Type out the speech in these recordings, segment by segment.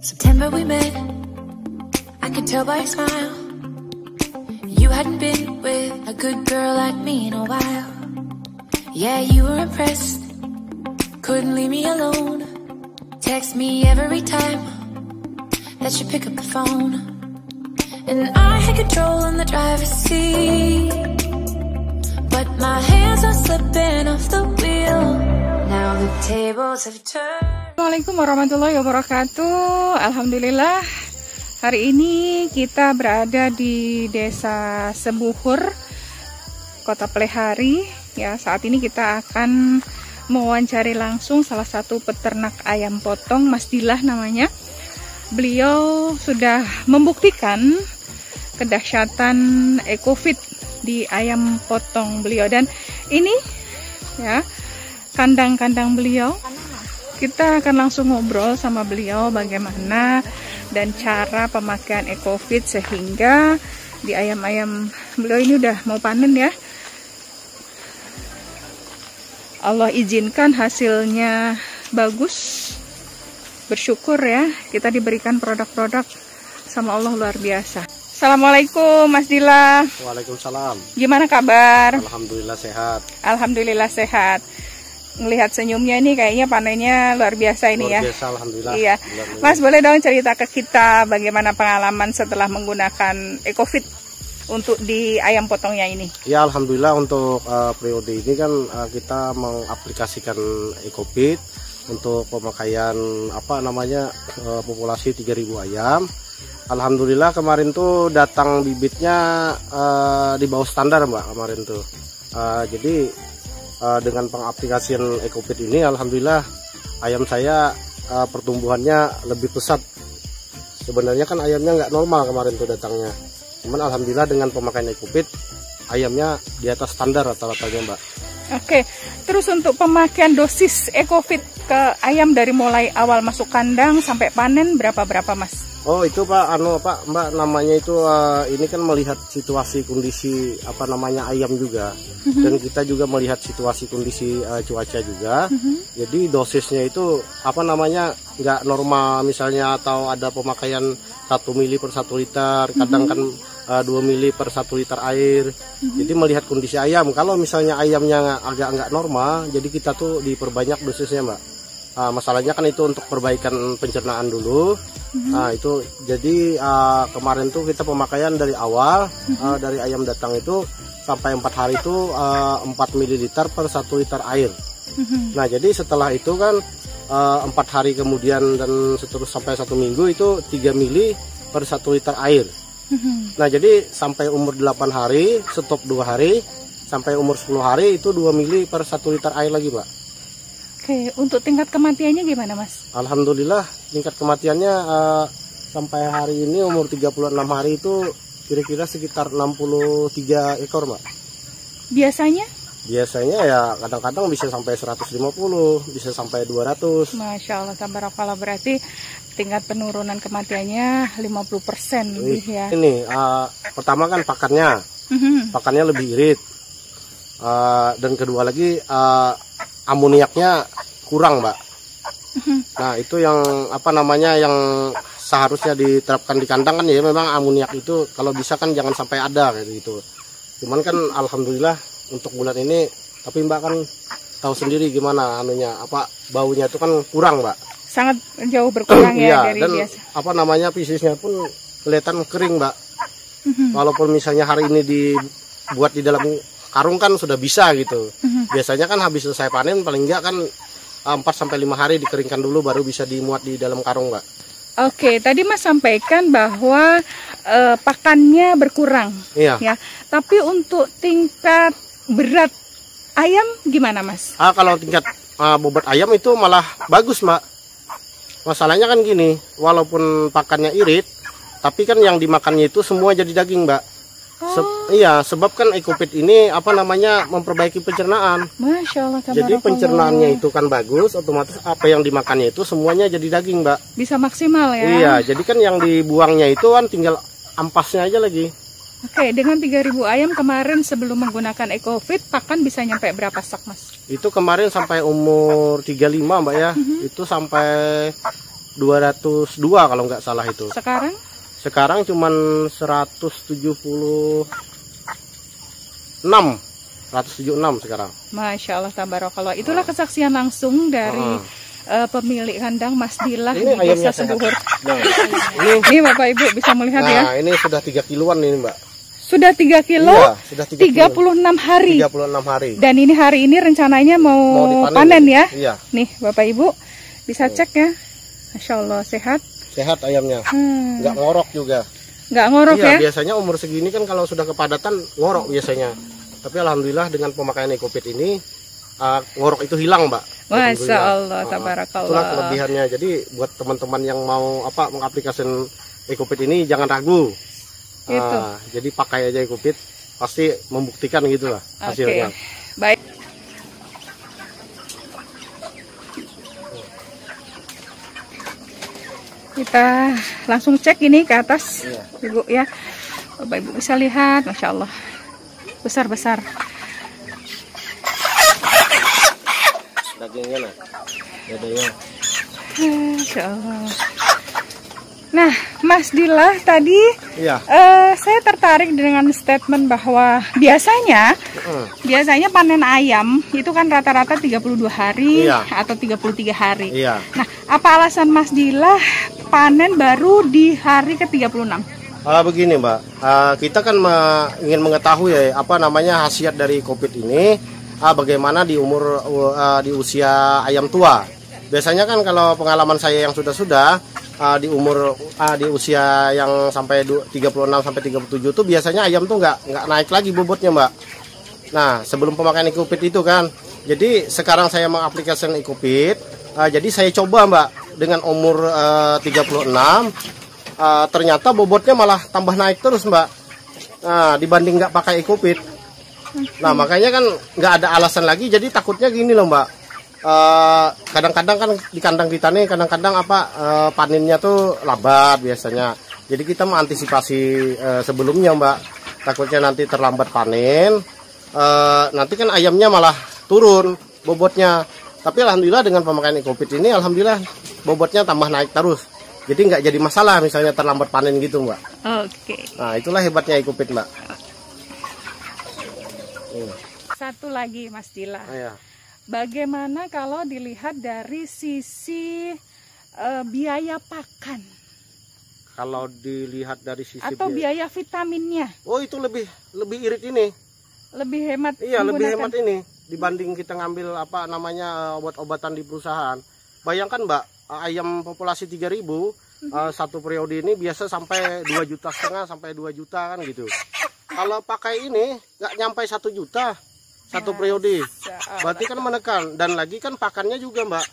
September we met, I could tell by your smile. You hadn't been with a good girl like me in a while. Yeah, you were impressed, couldn't leave me alone. Text me every time that you pick up the phone. And I had control on the driver's seat, but my hands are slipping off the wheel. Now the tables have turned. Assalamualaikum warahmatullahi wabarakatuh. Alhamdulillah, hari ini kita berada di Desa Sebuhur, Kota Plehari. Ya, saat ini kita akan mewawancari langsung salah satu peternak ayam potong, Mas Dilah namanya. Beliau sudah membuktikan kedahsyatan EcoFit di ayam potong beliau, dan ini ya kandang-kandang beliau. Kita akan langsung ngobrol sama beliau bagaimana dan cara pemakaian EcoFit sehingga di ayam-ayam beliau ini udah mau panen ya. Allah izinkan hasilnya bagus. Bersyukur ya, kita diberikan produk-produk sama Allah luar biasa. Assalamualaikum Mas Dilah. Waalaikumsalam. Gimana kabar? Alhamdulillah sehat. Alhamdulillah sehat. Ngelihat senyumnya ini kayaknya panennya luar biasa ini ya. Luar biasa, alhamdulillah. Iya. Mas, boleh dong cerita ke kita bagaimana pengalaman setelah menggunakan EcoFit untuk di ayam potongnya ini? Ya, alhamdulillah untuk periode ini kan kita mengaplikasikan EcoFit untuk pemakaian populasi 3.000 ayam. Alhamdulillah kemarin tuh datang bibitnya di bawah standar Mbak kemarin tuh. Jadi dengan pengaplikasian EcoFit ini alhamdulillah ayam saya pertumbuhannya lebih pesat. Sebenarnya kan ayamnya nggak normal kemarin tuh datangnya. Cuman alhamdulillah dengan pemakaian EcoFit ayamnya di atas standar rata-ratanya Mbak. Oke, terus untuk pemakaian dosis EcoFit ke ayam dari mulai awal masuk kandang sampai panen berapa Mas? Oh itu Pak, Mbak namanya itu ini kan melihat situasi kondisi ayam juga, dan kita juga melihat situasi kondisi cuaca juga. Jadi dosisnya itu nggak normal misalnya, atau ada pemakaian 1 mili per 1 liter, kadang kan 2 mili per 1 liter air. Jadi melihat kondisi ayam, kalau misalnya ayamnya agak nggak normal, jadi kita tuh diperbanyak dosisnya Mbak. Masalahnya kan itu untuk perbaikan pencernaan dulu. Nah itu jadi kemarin tuh kita pemakaian dari awal, dari ayam datang itu sampai 4 hari itu 4 ml per 1 liter air. Nah jadi setelah itu kan 4 hari kemudian dan seterus sampai 1 minggu itu 3 ml per 1 liter air. Nah jadi sampai umur 8 hari stop 2 hari, sampai umur 10 hari itu 2 ml per 1 liter air lagi Mbak. Oke, untuk tingkat kematiannya gimana Mas? Alhamdulillah tingkat kematiannya sampai hari ini umur 36 hari itu kira-kira sekitar 63 ekor Mbak. Biasanya? Biasanya ya kadang-kadang bisa sampai 150, bisa sampai 200. Masya Allah, tabarakallah, berarti tingkat penurunan kematiannya 50% lebih ya. Ini pertama kan pakannya, pakannya lebih irit, dan kedua lagi amoniaknya kurang Mbak. Nah itu yang yang seharusnya diterapkan di kandang kan ya, memang amoniak itu kalau bisa kan jangan sampai ada kayak gitu. Cuman kan alhamdulillah untuk bulan ini, tapi Mbak kan tahu sendiri gimana baunya itu kan kurang Mbak. Sangat jauh berkurang ya dari dan biasa. Pisisnya pun kelihatan kering Mbak. Walaupun misalnya hari ini dibuat di dalam karung kan sudah bisa gitu. Biasanya kan habis selesai panen paling enggak kan 4-5 hari dikeringkan dulu baru bisa dimuat di dalam karung Mbak. Oke, tadi Mas sampaikan bahwa pakannya berkurang. Iya. Ya. Tapi untuk tingkat berat ayam gimana Mas? Kalau tingkat bobot ayam itu malah bagus Mbak. Masalahnya kan gini, walaupun pakannya irit, tapi kan yang dimakannya itu semua jadi daging Mbak. Iya, sebab kan EcoFit ini memperbaiki pencernaan. Masya Allah. Jadi pencernaannya itu kan bagus, otomatis apa yang dimakannya itu semuanya jadi daging Mbak. Bisa maksimal ya. Iya, jadi kan yang dibuangnya itu kan tinggal ampasnya aja lagi. Oke, dengan 3.000 ayam kemarin sebelum menggunakan EcoFit, pakan bisa nyampe berapa sak Mas? Itu kemarin sampai umur 35 Mbak ya, itu sampai 202 kalau nggak salah itu. Sekarang cuman 176 sekarang. Masya Allah, tabarakallah. Itulah kesaksian langsung dari pemilik kandang Mas Dilah di Desa Sebuhur. Nah, ini Bapak Ibu bisa melihat ya. Nah, ini sudah 3 kiloan ini, Mbak. Sudah 3 kilo, iya, sudah 36 hari. 36 hari. Dan ini hari ini rencananya mau panen ya. Iya. Nih Bapak Ibu bisa cek ya. Masya Allah, sehat. Sehat ayamnya. Nggak ngorok juga. Nggak ngorok ya. Biasanya umur segini kan kalau sudah kepadatan ngorok biasanya. Tapi alhamdulillah dengan pemakaian EcoFit ini ngorok itu hilang, Mbak. Masya Allah, tabarakallah. Itulah kelebihannya. Jadi buat teman-teman yang mau mengaplikasikan EcoFit ini jangan ragu. Jadi pakai aja EcoFit, pasti membuktikan gitulah hasilnya. Baik. Kita langsung cek ini ke atas, Ibu ya. Bapak Ibu bisa lihat, Masya Allah, besar-besar. Dagingnya lah, dadanya. Masya Allah. Nah, Mas Dilah tadi, saya tertarik dengan statement bahwa biasanya panen ayam itu kan rata-rata 32 hari atau 33 hari. Nah, apa alasan Mas Dilah panen baru di hari ke-36? Begini, Mbak, kita kan ingin mengetahui khasiat dari EcoFit ini, bagaimana di usia ayam tua. Biasanya kan kalau pengalaman saya yang sudah di usia yang sampai 36 sampai 37 tuh biasanya ayam tuh nggak naik lagi bobotnya, Mbak. Nah, sebelum pemakaian EcoFit itu kan, jadi sekarang saya mengaplikasikan EcoFit, jadi saya coba, Mbak, dengan umur 36, ternyata bobotnya malah tambah naik terus, Mbak. Nah, dibanding nggak pakai EcoFit. Nah, makanya kan nggak ada alasan lagi, jadi takutnya gini loh, Mbak. Kadang-kadang kan di kandang kita nih kadang-kadang panennya tuh lambat biasanya. Jadi kita mengantisipasi sebelumnya, Mbak. Takutnya nanti terlambat panen, nanti kan ayamnya malah turun bobotnya. Tapi alhamdulillah dengan pemakaian EcoFit ini alhamdulillah bobotnya tambah naik terus. Jadi nggak jadi masalah misalnya terlambat panen gitu, Mbak. Oke. Nah, itulah hebatnya EcoFit, Mbak. Satu lagi, Mas Dilah. Bagaimana kalau dilihat dari sisi biaya pakan? Kalau dilihat dari sisi atau biaya vitaminnya? Oh, itu lebih irit ini. Lebih hemat. Iya, lebih hemat ini dibanding kita ngambil obat-obatan di perusahaan. Bayangkan, Mbak, ayam populasi 3.000 satu periode ini biasa sampai 2,5 juta sampai 2 juta kan gitu. Kalau pakai ini nggak nyampe 1 juta. Satu periode, berarti kan menekan, dan lagi kan pakannya juga, Mbak.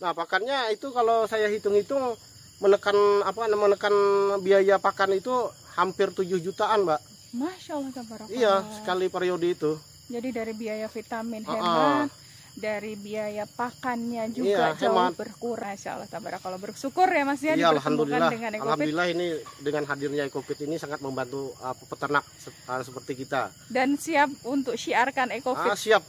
Nah, pakannya itu kalau saya hitung-hitung menekan biaya pakan itu hampir 7 jutaan, Mbak. Masya Allah, tabarakallah. Iya, sekali periode itu. Jadi dari biaya vitamin hemat, dari biaya pakannya juga jauh berkurang. Masya Allah, tabarakallah. Bersyukur ya, Mas ya. Iya, alhamdulillah. Alhamdulillah ini dengan hadirnya EcoFit ini sangat membantu peternak seperti kita. Dan siap untuk syiarkan EcoFit. Siap.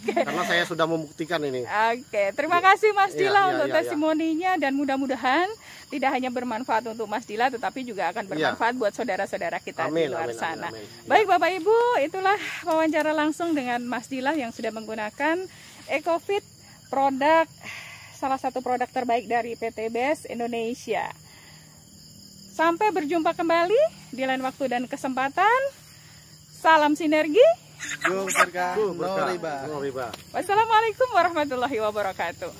Karena saya sudah membuktikan ini. Oke, terima kasih Mas Dilah untuk testimoninya, dan mudah-mudahan tidak hanya bermanfaat untuk Mas Dilah, tetapi juga akan bermanfaat buat saudara-saudara kita di luar sana. Baik Bapak Ibu, itulah wawancara langsung dengan Mas Dilah yang sudah menggunakan EcoFit, salah satu produk terbaik dari PT BES Indonesia. Sampai berjumpa kembali di lain waktu dan kesempatan. Salam sinergi. Wassalamualaikum warahmatullahi wabarakatuh.